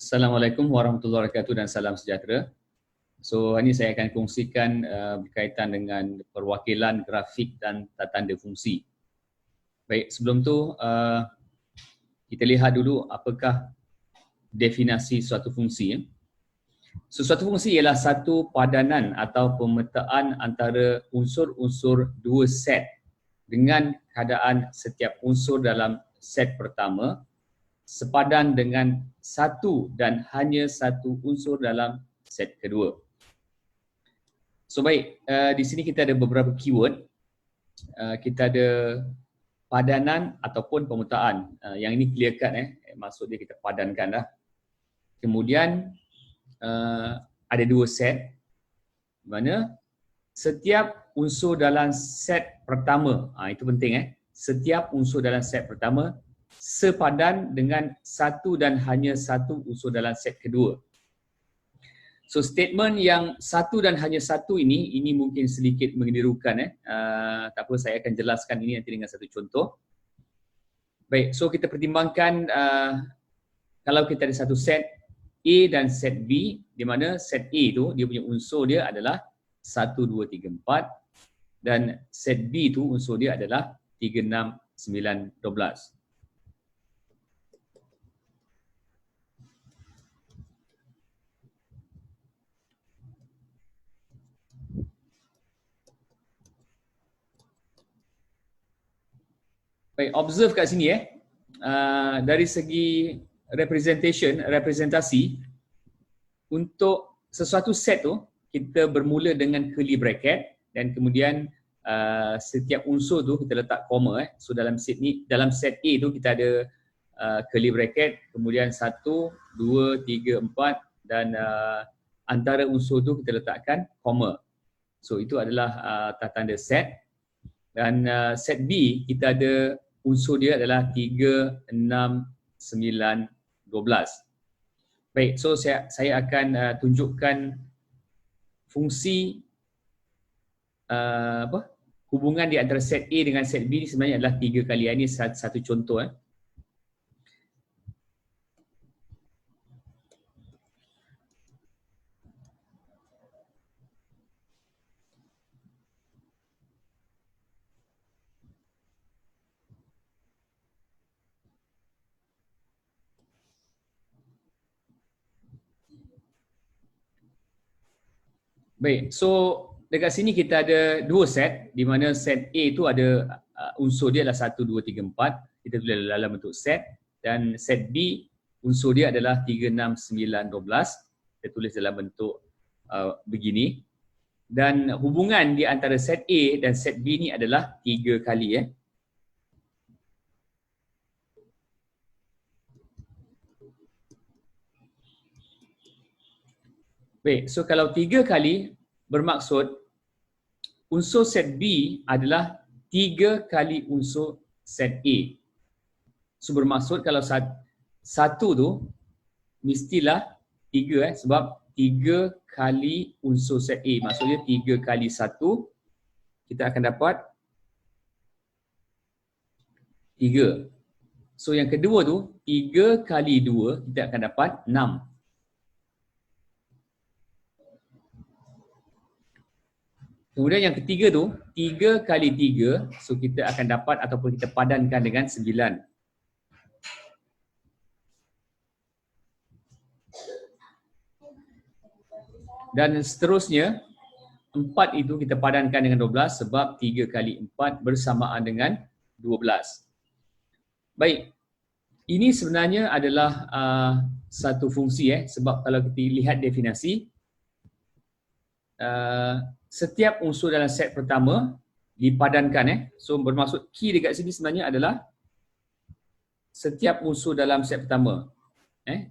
Assalamualaikum warahmatullahi wabarakatuh dan salam sejahtera. So, hari ini saya akan kongsikan berkaitan dengan perwakilan grafik dan tanda fungsi. Baik, sebelum tu kita lihat dulu apakah definisi suatu fungsi. So, suatu fungsi ialah satu padanan atau pemetaan antara unsur-unsur dua set dengan keadaan setiap unsur dalam set pertama sepadan dengan satu dan hanya satu unsur dalam set kedua. So baik, di sini kita ada beberapa keyword. Kita ada padanan ataupun pemetaan. Yang ini clear cut, maksud dia kita padankan dah. Kemudian ada dua set, di mana setiap unsur dalam set pertama, itu penting, setiap unsur dalam set pertama sepadan dengan satu dan hanya satu unsur dalam set kedua. So statement yang satu dan hanya satu ini mungkin sedikit mengelirukan. Tak apa, saya akan jelaskan ini nanti dengan satu contoh. Baik, so kita pertimbangkan kalau kita ada satu set A dan set B, di mana set A tu dia punya unsur dia adalah 1, 2, 3, 4 dan set B tu unsur dia adalah 3, 6, 9, 12. Baik, observe kat sini dari segi representasi untuk sesuatu set tu kita bermula dengan curly bracket dan kemudian setiap unsur tu kita letak koma. So dalam set ni, dalam set A tu kita ada curly bracket, kemudian 1, 2, 3, 4 dan antara unsur tu kita letakkan koma. So itu adalah tanda set. Dan set B kita ada unsur dia adalah 3, 6, 9, 12. Baik, so saya akan tunjukkan fungsi hubungan di antara set A dengan set B ni sebenarnya adalah 3 kali. Ini satu contoh. Baik, so dekat sini kita ada dua set, di mana set A itu ada unsur dia adalah 1, 2, 3, 4, kita tulis dalam bentuk set, dan set B unsur dia adalah 3, 6, 9, 12, kita tulis dalam bentuk begini. Dan hubungan di antara set A dan set B ni adalah 3 kali. Baik, so kalau 3 kali bermaksud unsur set B adalah 3 kali unsur set A. So bermaksud kalau satu tu mestilah 3 sebab 3 kali unsur set A. Maksudnya 3 kali 1 kita akan dapat 3. So yang kedua tu 3 kali 2 kita akan dapat 6. Kemudian yang ketiga tu 3 kali 3, so kita akan dapat ataupun kita padankan dengan 9. Dan seterusnya 4 itu kita padankan dengan 12 sebab 3 kali 4 bersamaan dengan 12. Baik, ini sebenarnya adalah satu fungsi sebab kalau kita lihat definisi setiap unsur dalam set pertama dipadankan. So bermaksud key dekat sini sebenarnya adalah setiap unsur dalam set pertama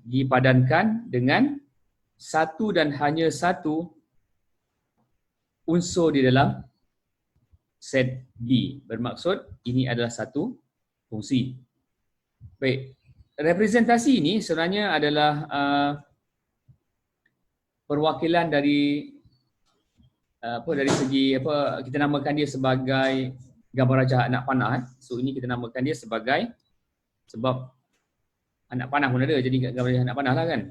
dipadankan dengan satu dan hanya satu unsur di dalam set B. Bermaksud ini adalah satu fungsi. Baik, representasi ini sebenarnya adalah perwakilan dari dari segi kita namakan dia sebagai gambar rajah anak panah. So ini kita namakan dia sebagai, sebab anak panah pun ada, jadi gambar rajah anak panah lah kan.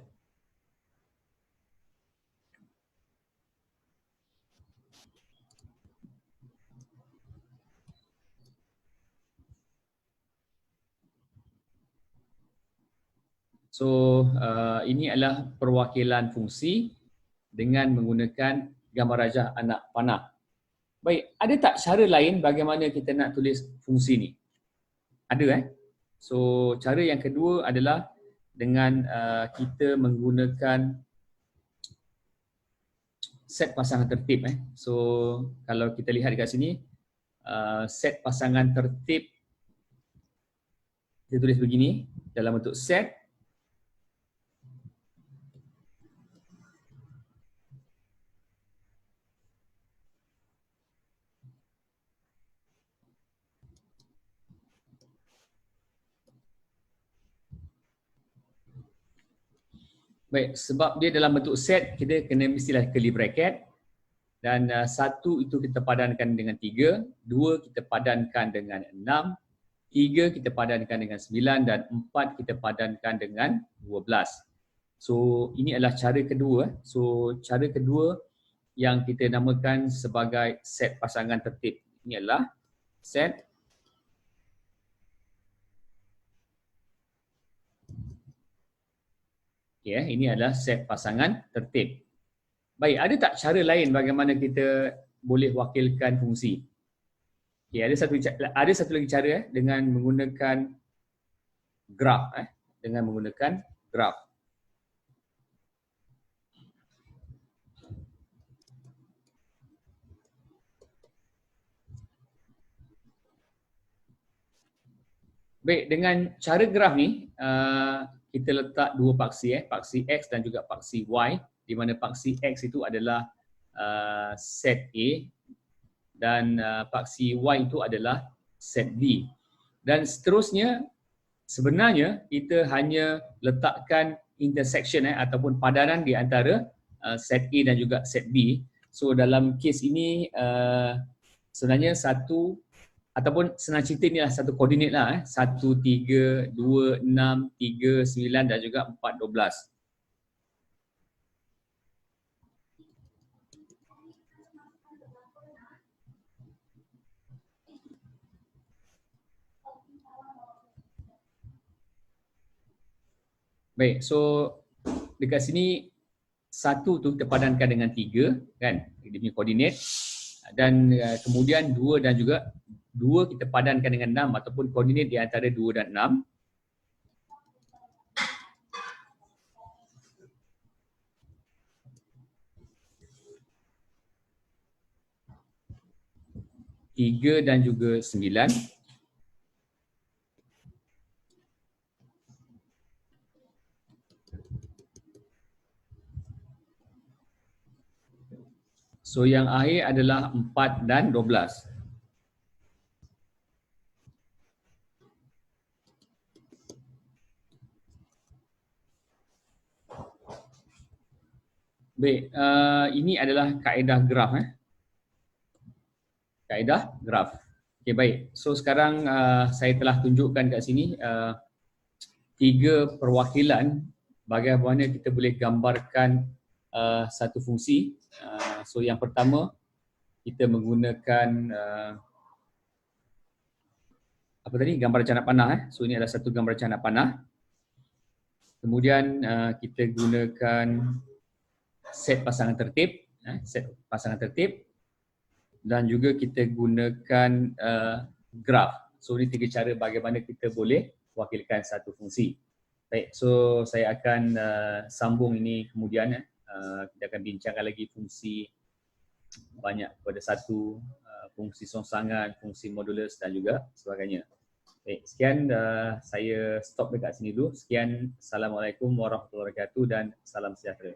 So ini adalah perwakilan fungsi dengan menggunakan gambar rajah anak panah. Baik, ada tak cara lain bagaimana kita nak tulis fungsi ni? Ada So cara yang kedua adalah dengan kita menggunakan set pasangan tertib. So kalau kita lihat dekat sini, set pasangan tertib kita tulis begini dalam bentuk set. Baik, sebab dia dalam bentuk set, kita kena mestilah curly bracket. Dan satu itu kita padankan dengan 3, 2 kita padankan dengan 6, 3 kita padankan dengan 9 dan 4 kita padankan dengan 12. So ini adalah cara kedua. So cara kedua yang kita namakan sebagai set pasangan tertib. Ini adalah set ini adalah set pasangan tertib. Baik, ada tak cara lain bagaimana kita boleh wakilkan fungsi? Ada satu lagi cara dengan menggunakan graf. Dengan menggunakan graf. Baik, dengan cara graf ni kita letak dua paksi, paksi X dan juga paksi Y, di mana paksi X itu adalah set A dan paksi Y itu adalah set B. Dan seterusnya, sebenarnya kita hanya letakkan intersection ataupun padanan di antara set A dan juga set B. So dalam kes ini sebenarnya satu ataupun senang cerita ni lah satu koordinat lah 1, 3, 2, 6, 3, 9 dan juga 4, 12. Baik, so dekat sini 1 tu kita padankan dengan 3 kan, dia punya koordinat, dan kemudian 2 dan juga 2 kita padankan dengan 6 ataupun koordinat di antara 2 dan 6. Tiga dan juga 9. So yang akhir adalah 4 dan 12. Baik, ini adalah kaedah graf. Kaedah graf. Okey, baik. So sekarang saya telah tunjukkan kat sini 3 perwakilan bagaimana kita boleh gambarkan satu fungsi. So yang pertama, kita menggunakan apa tadi? Gambar rancangan panah. So ini adalah satu gambar rancangan panah. Kemudian kita gunakan set pasangan tertib, set pasangan tertib, dan juga kita gunakan graf. So ini 3 cara bagaimana kita boleh wakilkan satu fungsi. Baik, so saya akan sambung ini kemudian. Kita akan bincangkan lagi fungsi banyak pada satu, fungsi songsangan, fungsi modulus dan juga sebagainya. Baik, sekian, saya stop dekat sini dulu. Sekian, Assalamualaikum warahmatullahi wabarakatuh dan salam sejahtera.